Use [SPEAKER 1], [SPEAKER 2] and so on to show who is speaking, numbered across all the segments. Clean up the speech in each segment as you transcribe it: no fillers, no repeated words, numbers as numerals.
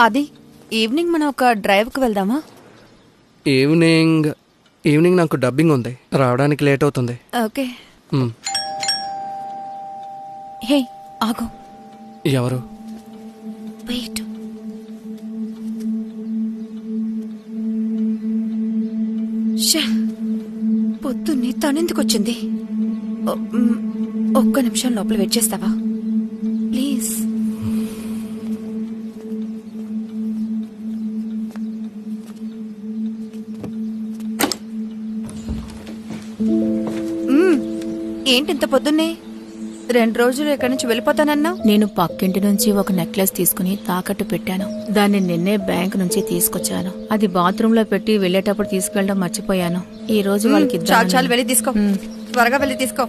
[SPEAKER 1] అది ఈవినింగ్ మనం ఒక డ్రైవ్కి వెళ్దామా?
[SPEAKER 2] ఈవినింగ్ నాకు డబ్బింగ్ ఉంది, రావడానికి లేట్ అవుతుంది.
[SPEAKER 1] ఓకే. హే ఆగు.
[SPEAKER 2] ఎవరు?
[SPEAKER 1] వెయిట్. పొద్దున్నే తనెందుకు వచ్చింది? ఒక్క నిమిషం లోపల వెయిట్ చేస్తావా ప్లీజ్? ఏంటి ఇంత పొద్దున్నే? 2 రోజులు ఇక్కడి నుంచి వెళ్ళిపోతానన్నా.
[SPEAKER 3] నేను పక్కింటి నుంచి ఒక నెక్లెస్ తీసుకుని తాకట్టు పెట్టాను. దాన్ని నిన్నే బ్యాంక్ నుంచి తీసుకొచ్చాను. అది బాత్రూమ్ లో పెట్టి వెళ్లేటప్పుడు తీసుకెళ్ళడం మర్చిపోయాను. ఈ రోజు వాళ్ళకి
[SPEAKER 1] చాలు వెళ్ళి తీసుకో, త్వరగా వెళ్ళి తీసుకో.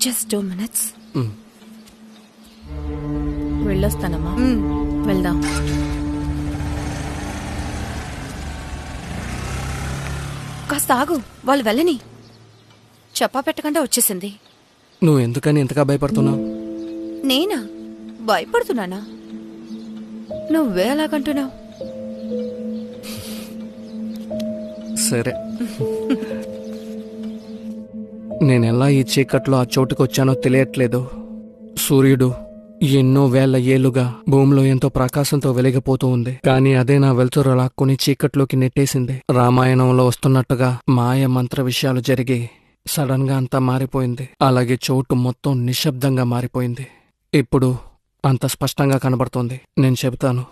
[SPEAKER 1] Just 2 minutes.
[SPEAKER 3] వెళ్ళొస్తానమ్మా. వెళ్దాం.
[SPEAKER 1] కాస్త ఆగు, వాళ్ళు వెళ్ళని. చెప్పా పెట్టకుండా వచ్చేసింది.
[SPEAKER 2] నువ్వు ఎందుకని ఎంతగా భయపడుతున్నావు?
[SPEAKER 1] నేనా భయపడుతున్నానా? నువ్వే అలాగంటున్నావు.
[SPEAKER 2] సరే, నేనెలా ఈ చీకట్లో ఆ చోటుకు వచ్చానో తెలియట్లేదు. సూర్యుడు ఎన్నో వేల ఏళ్లుగా భూమిలో ఎంతో ప్రకాశంతో వెలిగిపోతూ ఉంది, కానీ అదే నా వెలుతురు లాక్కుని చీకట్లోకి నెట్టేసింది. రామాయణంలో వస్తున్నట్టుగా మాయ మంత్ర విషయాలు జరిగి సడన్ గా అంతా మారిపోయింది. అలాగే చోటు మొత్తం నిశ్శబ్దంగా మారిపోయింది. ఇప్పుడు అంత స్పష్టంగా కనబడుతోంది. నేను చెబుతాను,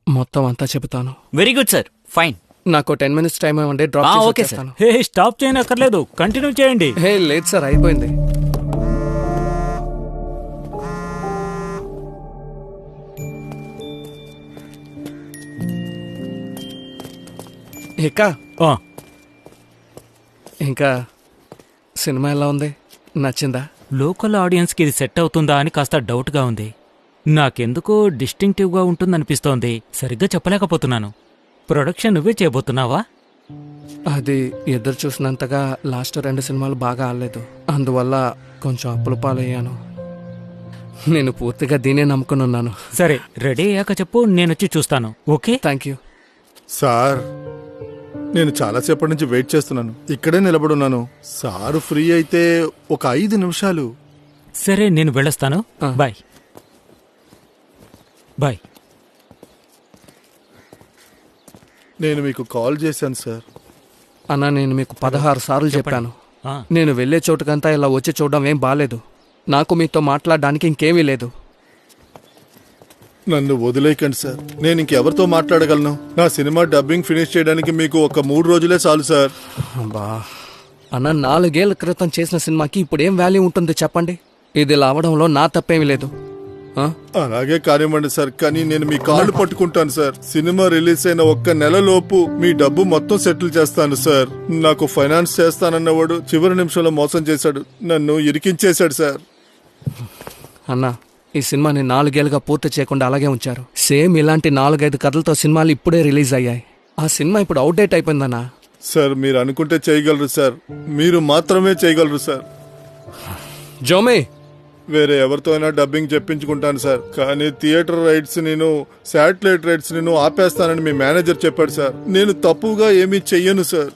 [SPEAKER 2] మొత్తం అంతా చెబుతాను.
[SPEAKER 4] Very good sir, fine.
[SPEAKER 2] నాకు 10 minutes టైం ఇవ్వండి, డ్రాప్ చేస్తాను.
[SPEAKER 4] హే స్టాప్ చేయనక్కర్లేదు, కంటిన్యూ చేయండి.
[SPEAKER 2] హే లేదు సార్, అయిపోయింది. ఇంకా సినిమా ఎలా ఉంది? నచ్చిందా?
[SPEAKER 4] లోకల్ ఆడియన్స్కి ఇది సెట్ అవుతుందా అని కాస్త డౌట్గా ఉంది. నాకెందుకో డిస్టింక్టివ్గా ఉంటుందనిపిస్తోంది. సరిగ్గా చెప్పలేకపోతున్నాను. ప్రొడక్షన్ నువ్వే చేయబోతున్నావా?
[SPEAKER 2] అది ఎదురు చూసినంతగా లాస్ట్ 2 సినిమాలు బాగా ఆడలేదు, అందువల్ల కొంచెం అప్పుల పాలయ్యాను. నేను పూర్తిగా దీనే నమ్ముకుని ఉన్నాను.
[SPEAKER 4] సరే, రెడీ అయ్యాక చెప్పు, నేనొచ్చి చూస్తాను. Okay,
[SPEAKER 2] thank you
[SPEAKER 5] sir. నేను చాలాసేపటి నుంచి వెయిట్ చేస్తున్నాను, ఇక్కడే నిలబడున్నాను. సారు ఫ్రీ అయితే ఒక 5 నిమిషాలు.
[SPEAKER 4] సరే, నేను వెళ్ళొస్తాను. Bye bye.
[SPEAKER 5] నేను మీకు కాల్ చేశాను సార్.
[SPEAKER 2] అన్నా, నేను మీకు 16 సార్లు చెప్పాను, నేను వెళ్లే చోటుకంతా ఇలా వచ్చి చూడడం ఏం బాలేదు. నాకు మీతో మాట్లాడడానికి ఇంకేమీ లేదు.
[SPEAKER 5] నన్ను వదిలేయకండి సార్, నేను ఇంకెవరితో మాట్లాడగలను? నా సినిమా డబ్బింగ్ ఫినిష్ చేయడానికి మీకు ఒక 3 రోజులే చాలు సార్.
[SPEAKER 2] అబ్బా అన్న, 4 ఏళ్ల క్రితం చేసిన సినిమాకి ఇప్పుడు ఏం వాల్యూ ఉంటుంది చెప్పండి? ఇది లావడంలో నా తప్పేమీ లేదు.
[SPEAKER 5] అలాగే కానివ్వండి సార్, కానీ నేను మీ కాళ్ళు పట్టుకుంటాను సార్. సినిమా రిలీజ్ అయిన 1 నెలలోపు మీ డబ్బు మొత్తం సెటిల్ చేస్తాను సార్. నాకు ఫైనాన్స్ చేస్తానన్నవాడు చివరి నిమిషంలో మోసం చేశాడు, నన్ను ఇరికించేశాడు సార్.
[SPEAKER 2] అన్నా, ఈ సినిమాని 4 ఏళ్ళుగా పూర్తి చేయకుండా అలాగే ఉంచారు. సేమ్ ఇలాంటి 4-5 కథలతో సినిమాలు ఇప్పుడే రిలీజ్ అయ్యాయి. ఆ సినిమా ఇప్పుడు అవుట్డేట్ అయిపోయిందన్నా.
[SPEAKER 5] సార్, మీరు అనుకుంటే చేయగలరు సార్, మీరు మాత్రమే చేయగలరు సార్.
[SPEAKER 2] జోమే,
[SPEAKER 5] వేరే ఎవరితో అయినా డబ్బింగ్ చెప్పించుకుంటాను సార్, కానీ థియేటర్ రైట్స్ నేను, శాటిలైట్ రైట్స్ నేను ఆపేస్తానని మీ మేనేజర్ చెప్పాడు సార్. నేను తప్పుగా ఏమీ చెయ్యను సార్.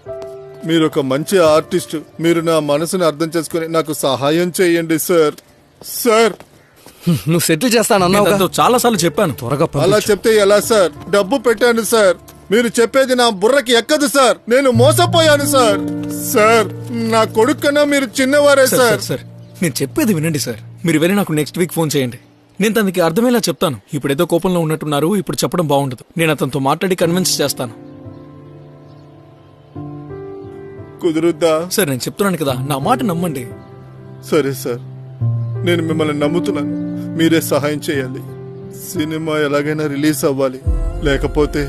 [SPEAKER 5] మీరు ఒక మంచి ఆర్టిస్ట్, మీరు నా మనసుని అర్థం చేసుకుని నాకు సహాయం చేయండి సార్. సార్,
[SPEAKER 2] నువ్వు సెటిల్ చేస్తానన్నావు,
[SPEAKER 6] చాలా సార్లు చెప్పాను.
[SPEAKER 2] త్వరగా
[SPEAKER 5] అలా చెప్తే ఎలా సార్? డబ్బు పెట్టాను సార్, మీరు చెప్పేది నా బుర్రకి ఎక్కదు సార్. నేను మోసపోయాను సార్. సార్, నా కొడుకు కన్నా మీరు చిన్నవారే సార్.
[SPEAKER 6] సార్, నేను చెప్పేది వినండి సార్. మీరు వెళ్ళి నాకు నెక్స్ట్ వీక్ ఫోన్ చేయండి. నేను తనకి అర్థమయ్యేలా చెప్తాను. ఇప్పుడేదో కోపంలో ఉన్నట్టున్నారు, ఇప్పుడు చెప్పడం బాగుండదు. నేను అతనితో మాట్లాడి కన్విన్స్ చేస్తాను.
[SPEAKER 5] కుదురుద్దా?
[SPEAKER 6] సరే, నేను చెప్తున్నాను కదా, నా మాట నమ్మండి.
[SPEAKER 5] సరే సార్, నేను మిమ్మల్ని నమ్ముతున్నాను. మీరే సహాయం చేయాలి. సినిమా ఎలాగైనా రిలీజ్ అవ్వాలి, లేకపోతే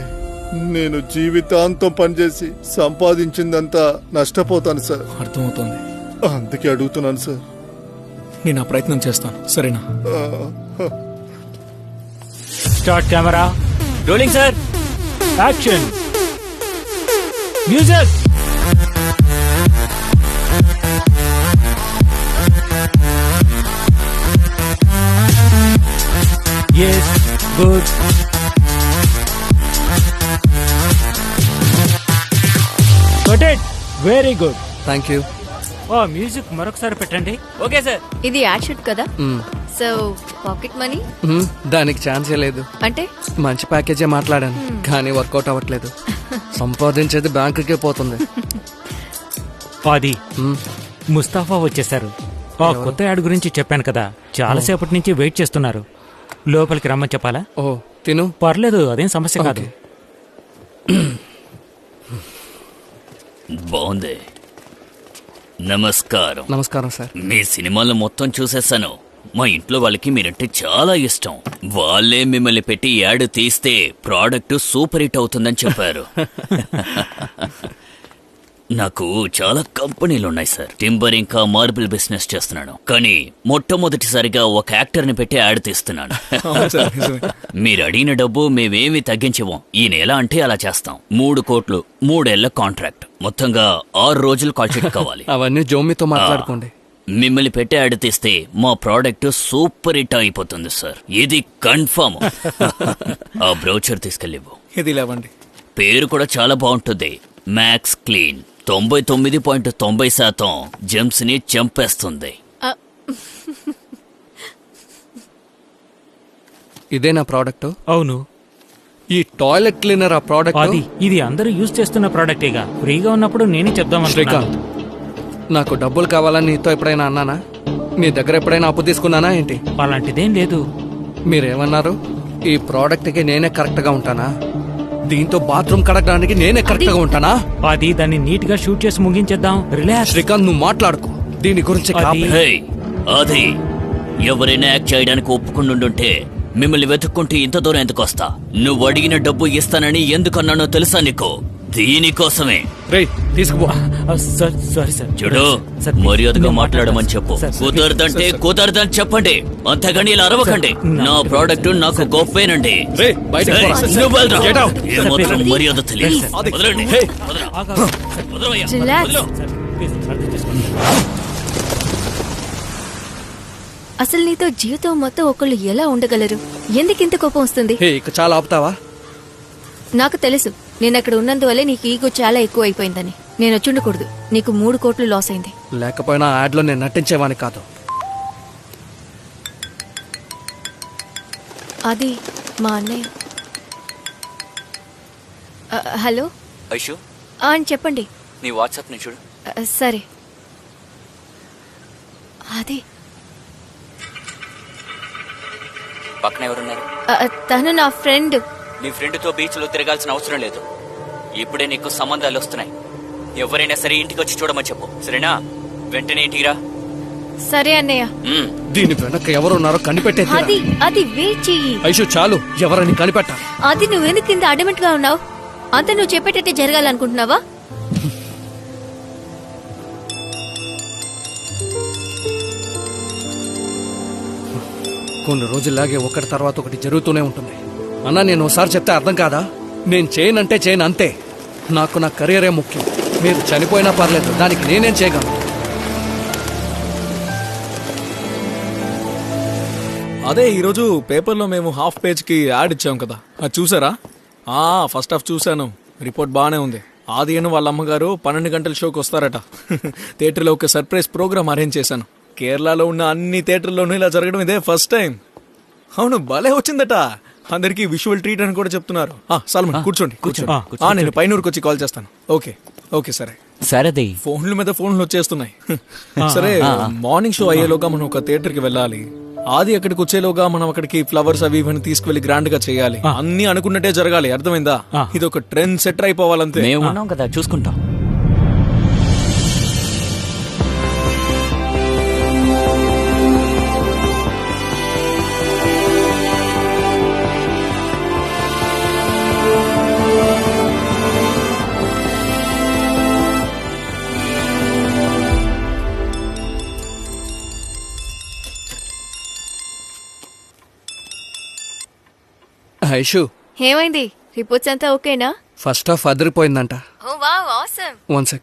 [SPEAKER 5] నేను జీవితాంతం పనిచేసి సంపాదించిందంతా నష్టపోతాను సార్.
[SPEAKER 6] అర్థమవుతోంది.
[SPEAKER 5] అందుకే అడుగుతున్నాను సార్.
[SPEAKER 6] నేను ఆ ప్రయత్నం చేస్తాను, సరేనా?
[SPEAKER 4] Start camera rolling sir. Action music. Yes, good. Got it. Very good.
[SPEAKER 2] Thank you.
[SPEAKER 4] Music మరొకసారి పెట్టండి. Okay sir.
[SPEAKER 1] ఇది యాడ్ షూట్ కదా, సో పాకెట్ మనీ
[SPEAKER 2] దానికి ఛాన్సే లేదు.
[SPEAKER 1] అంటే
[SPEAKER 2] మంచి ప్యాకేజే మాట్లాడాను, కానీ వర్కౌట్ అవ్వట్లేదు. సంపాదించేది బ్యాంకుకే పోతుంది.
[SPEAKER 4] అది ముస్తాఫా వచ్చేసారు. కొత్త యాడ్ గురించి చెప్పాను కదా, చాలాసేపటి నుంచి వెయిట్ చేస్తున్నారు. లోపలికి రమ్మని చెప్పాలా?
[SPEAKER 2] ఓ తిను.
[SPEAKER 4] పర్లేదు, అదేం సమస్య కాదు.
[SPEAKER 7] బాగుంది. నమస్కారం.
[SPEAKER 2] నమస్కారం సార్.
[SPEAKER 7] మీ సినిమాలు మొత్తం చూసేశాను. మా ఇంట్లో వాళ్ళకి మీరంటే చాలా ఇష్టం. వాళ్ళే మిమ్మల్ని పెట్టి యాడ్ తీస్తే ప్రోడక్ట్ సూపర్ హిట్ అవుతుందని చెప్పారు. నాకు చాలా కంపెనీలు ఉన్నాయి సార్. టింబర్ ఇంకా మార్బుల్ బిజినెస్ చేస్తున్నాను, కానీ మొట్టమొదటిసారిగా ఒక యాక్టర్ ని పెట్టి యాడ్ తీస్తున్నాను. మీరు అడిగిన డబ్బు మేమేమి తగ్గించము. ఈ నెల అంటే అలా చేస్తాం. 3 కోట్లు, 3 ఏళ్ల కాంట్రాక్ట్, మొత్తంగా 6 రోజులు కాల్ షీట్ కావాలి.
[SPEAKER 2] అవన్నీ జోమితో మాట్లాడుకోండి.
[SPEAKER 7] మిమ్మల్ని పెట్టి యాడ్ తీస్తే మా ప్రోడక్ట్ సూపర్ హిట్ అయిపోతుంది సార్, ఇది కన్ఫర్మ్. ఆ బ్రౌచర్ తీసుకెళ్ళివు.
[SPEAKER 6] ఇది లేవండి.
[SPEAKER 7] పేరు కూడా చాలా బాగుంటుంది, మ్యాక్స్ క్లీన్. 99.90% జెమ్స్ ని చంపేస్తుంది.
[SPEAKER 2] ఇదే నా ప్రోడక్ట్?
[SPEAKER 4] అవును.
[SPEAKER 2] ఈ టాయిలెట్ క్లీనర్ ఆ ప్రోడక్ట్?
[SPEAKER 4] అది ఇది అందరూ యూజ్ చేస్తున్న ప్రోడక్టేగా. ఫ్రీగా ఉన్నప్పుడు నేనే చెప్దామని.
[SPEAKER 2] శ్రీకాంత్, నాకు డబ్బులు కావాలని నీతో ఎప్పుడైనా అన్నానా? నీ దగ్గర ఎప్పుడైనా అప్పు తీసుకున్నానా ఏంటి?
[SPEAKER 4] అలాంటిదేం లేదు.
[SPEAKER 2] మీరేమన్నారు? ఈ ప్రోడక్ట్ కి నేనే కరెక్ట్ గా ఉంటానా? దీంతో బాత్రూమ్ కడగడానికి నేనే కరెక్ట్ గా ఉంటానా?
[SPEAKER 4] అది దాన్ని నీట్ గా షూట్ చేసి ముగించేద్దాం. రిలాక్స్.
[SPEAKER 2] శ్రీకాంత్, నువ్వు మాట్లాడుకో దీని గురించి.
[SPEAKER 7] అది ఎవరైనా యాక్ట్ చేయడానికి ఒప్పుకుంటుంటే మిమ్మల్ని వెతుక్కుంటూ ఇంత దూరం ఎందుకు వస్తా? నువ్వు అడిగిన డబ్బు ఇస్తానని ఎందుకన్నానో తెలుసా నీకు? దీనికోసమే.
[SPEAKER 2] రేయ్, తీసుకుపో.
[SPEAKER 4] Sorry sir.
[SPEAKER 7] చూడు, మర్యాదగా మాట్లాడమని చెప్పు. కుదరదంటే కుదరదని చెప్పండి, అంతేగాని ఇలా అరవకండి. నా ప్రోడక్ట్ నాకు గొప్పేనండి. ఏమాత్రం మర్యాద తెలియదు. వదలండి.
[SPEAKER 8] అసలు నీతో జీవితం మొత్తం ఒకళ్ళు ఎలా ఉండగలరు? ఎందుకింత కోపం వస్తుంది?
[SPEAKER 2] ఇక చాలా ఆపుతావా?
[SPEAKER 8] నాకు తెలుసు, నేను అక్కడ ఉన్నందువల్లే నీకు ఈగో చాలా ఎక్కువ అయిపోయిందని. నేను వచ్చుండకూడదు. నీకు 3 కోట్లు లాస్ అయింది.
[SPEAKER 2] లేకపోయినా యాడ్ లో నేను నటించేవాని కాదు.
[SPEAKER 8] అది మా అన్నయ్య. హలో
[SPEAKER 7] ఐషు,
[SPEAKER 8] అని చెప్పండి.
[SPEAKER 7] నీ వాట్సాప్ ని చూడు.
[SPEAKER 8] సరే. అది
[SPEAKER 7] పక్కన ఎవరున్నారు?
[SPEAKER 8] తను నా ఫ్రెండ్.
[SPEAKER 7] నీ ఫ్రెండ్ తో బీచ్ లో తిరగాల్సిన అవసరం లేదు. ఇప్పుడే నీకు సంబంధాలు వస్తున్నాయి. ఎవరైనా సరే ఇంటికి వచ్చి చూడమని చెప్పు, సరేనా? వెంటనే ఇంటికి రా.
[SPEAKER 8] సరే అన్నయ్య.
[SPEAKER 2] దీని వెనక ఎవరున్నారో కనిపెట్టే.
[SPEAKER 8] అది వెయిట్ చెయ్యి.
[SPEAKER 2] ఐషు, చాలు, ఎవరని కనిపెట్టాలి.
[SPEAKER 8] అది నువ్వెందుకు కింద అడమెంట్ గా ఉన్నావు? అంత నువ్వు చెప్పేటట్టే జరగాలనుకుంటున్నావా?
[SPEAKER 2] కొన్ని రోజుల్లాగే ఒకటి తర్వాత ఒకటి జరుగుతూనే ఉంటుంది. అన్నా, నేను ఒకసారి చెప్తే అర్థం కాదా? నేను చేయనంటే చేయను, అంతే. నాకు నా కెరీరే ముఖ్యం. మీరు చనిపోయినా పర్లేదు, దానికి నేనేం చేయగలను?
[SPEAKER 6] అదే ఈరోజు పేపర్లో మేము హాఫ్ పేజ్ కి యాడ్ ఇచ్చాం కదా, అది చూసారా? ఫస్ట్ హాఫ్ చూశాను. రిపోర్ట్ బాగానే ఉంది. ఆదియను వాళ్ళ అమ్మగారు 12 గంటల షోకి వస్తారట. థియేటర్లో ఒక సర్ప్రైజ్ ప్రోగ్రామ్ అరేంజ్ చేశాను. కేరళలో ఉన్న అన్ని థియేటర్లోనూ ఇలా జరగడం ఇదే ఫస్ట్ టైం. అవును, భలే వచ్చిందట. అందరికి విజువల్ ట్రీట్ అని కూడా చెప్తున్నారు. సల్మాన్, కూర్చోండి. నేను పైనూరుకి వచ్చి కాల్ చేస్తాను. ఓకే సరే.
[SPEAKER 4] సరే,
[SPEAKER 6] ఫోన్ల మీద ఫోన్లు వచ్చేస్తున్నాయి. సరే, మార్నింగ్ షో అయ్యేలోగా మనం ఒక థియేటర్కి వెళ్ళాలి. ఆది అక్కడికి వచ్చేలోగా మనం అక్కడికి ఫ్లవర్స్ అవి ఇవన్నీ తీసుకువెళ్లి గ్రాండ్ గా చేయాలి. అన్ని అనుకున్నట్టే జరగాలి, అర్థమైందా? ఇది ఒక ట్రెండ్ సెటర్ అయిపోవాలంతే.
[SPEAKER 7] మేము ఉన్నాం కదా, చూసుకుంటాం.
[SPEAKER 2] ఐషు,
[SPEAKER 8] ఏమైంది? రిపోర్ట్స్ అంతా ఓకేనా?
[SPEAKER 2] ఫస్ట్ హాఫ్ అదిరిపోయిందంట.
[SPEAKER 8] Oh wow, awesome.
[SPEAKER 2] One sec.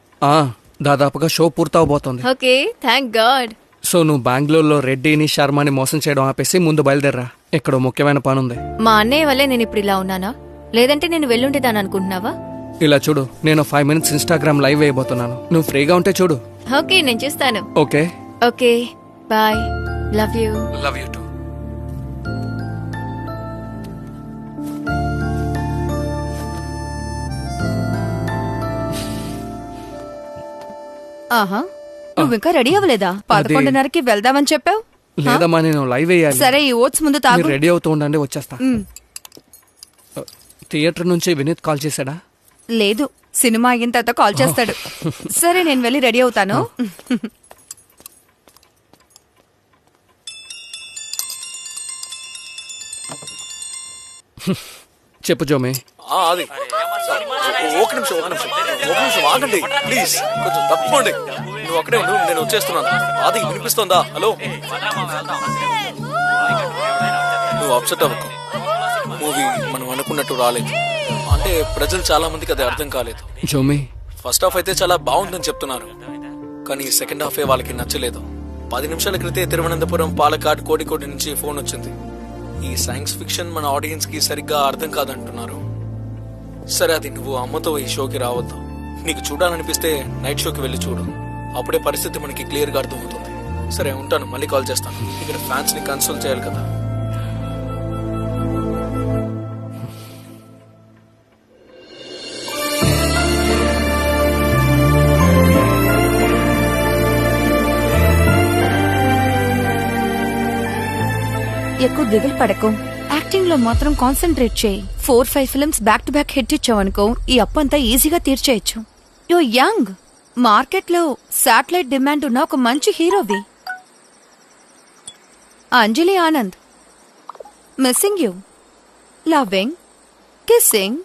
[SPEAKER 2] దాదాపుగా షో పూర్తవబోతోంది.
[SPEAKER 8] Okay, thank God.
[SPEAKER 2] సో నువ్వు బెంగళూరులో రెడ్డిని శర్మని మోసం చేయడం ఆపేసి ముందు బయలుదేరరా. ఇక్కడ ముఖ్యమైన పని ఉంది.
[SPEAKER 8] మా అన్నయ్య వల్లే నేను ఇప్పుడు ఇలా ఉన్నానా? లేదంటే నేను వెళ్ళుండేదాన్ని అనుకుంటున్నావా?
[SPEAKER 2] ఇలా చూడు, నేను 5 minutes ఇన్స్టాగ్రామ్ లైవ్ వేయబోతున్నాను. నువ్వు ఫ్రీగా ఉంటే చూడు.
[SPEAKER 8] ఓకే, నేను చూస్తాను.
[SPEAKER 2] Okay,
[SPEAKER 8] okay, bye. Love you.
[SPEAKER 2] Love you too.
[SPEAKER 1] ఆహా, నువ్వు ఇంకా రెడీ అవ్వలేదా? 11:30కి వెళ్దామని చెప్పావు.
[SPEAKER 2] లేదమ్మా, నేను లైవ్ వేయాలి.
[SPEAKER 1] సరే, ఈ ఓట్స్ ముందు తాగు.
[SPEAKER 2] మీరు రెడీ అవుతూ ఉండండి, వచ్చేస్తా.
[SPEAKER 1] మ్.
[SPEAKER 2] థియేటర్ నుంచి వినీత్ కాల్ చేశాడా?
[SPEAKER 1] లేదు, సినిమా అయిన తర్వాత కాల్ చేస్తాడు. సరే, నేను వెళ్ళి రెడీ అవుతాను.
[SPEAKER 2] చెప్పు జోమే.
[SPEAKER 6] ఆది ఒక నిమిషం ఆగండి ప్లీజ్, కొంచెం తప్పుకోండి. నువ్వు అక్కడే ఉండు, నేను వచ్చేస్తున్నాను. ఆది వినిపిస్తోందా? హలో, నువ్వు అప్సెట్ అవ్వకు. మూవీ మనం అనుకున్నట్టు రాలేదు. అంటే ప్రజలు చాలా మందికి అది అర్థం కాలేదు.
[SPEAKER 2] జోమే,
[SPEAKER 6] ఫస్ట్ హాఫ్ అయితే చాలా బాగుందని చెప్తున్నారు, కానీ సెకండ్ హాఫే వాళ్ళకి నచ్చలేదు. 10 నిమిషాల క్రితే తిరువనంతపురం, పాలకాడ్, కోడికోటి నుంచి ఫోన్ వచ్చింది. ఈ సైన్స్ ఫిక్షన్ మన ఆడియన్స్ కి సరిగ్గా అర్థం కాదంటున్నారు. సరే, అది నువ్వు అమ్మతో ఈ షోకి రావద్దు. నీకు చూడాలనిపిస్తే నైట్ షోకి వెళ్ళి చూడు. అప్పుడే పరిస్థితి మనకి క్లియర్ గా అర్థమవుతుంది. సరే, ఉంటాను, మళ్ళీ కాల్ చేస్తాను. ఇక్కడ ఫ్యాన్స్ ని కన్సోల్ చేయాలి కదా.
[SPEAKER 1] ఎక్కువ దిగులు పడకు. యాక్టింగ్ లో మాత్రం కాన్సన్ట్రేట్ చేయి. 4-5 films back to back hit ఇచ్చావనుకో, ఈ అప్పంతా ఈజీగా తీర్చేయచ్చు. యో యంగ్, మార్కెట్ లో శాటిలైట్ డిమాండ్ ఉన్న ఒక మంచి హీరోవి. Anjali Anand, missing you, loving, kissing,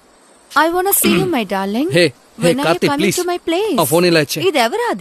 [SPEAKER 1] I want see you my darling.
[SPEAKER 2] Hey
[SPEAKER 1] When are you
[SPEAKER 2] Karthik,
[SPEAKER 1] coming
[SPEAKER 2] please
[SPEAKER 1] to my place?
[SPEAKER 2] ఆ ఫోన్ ఇలా ఇచ్చే.
[SPEAKER 1] ఇదెవరాది?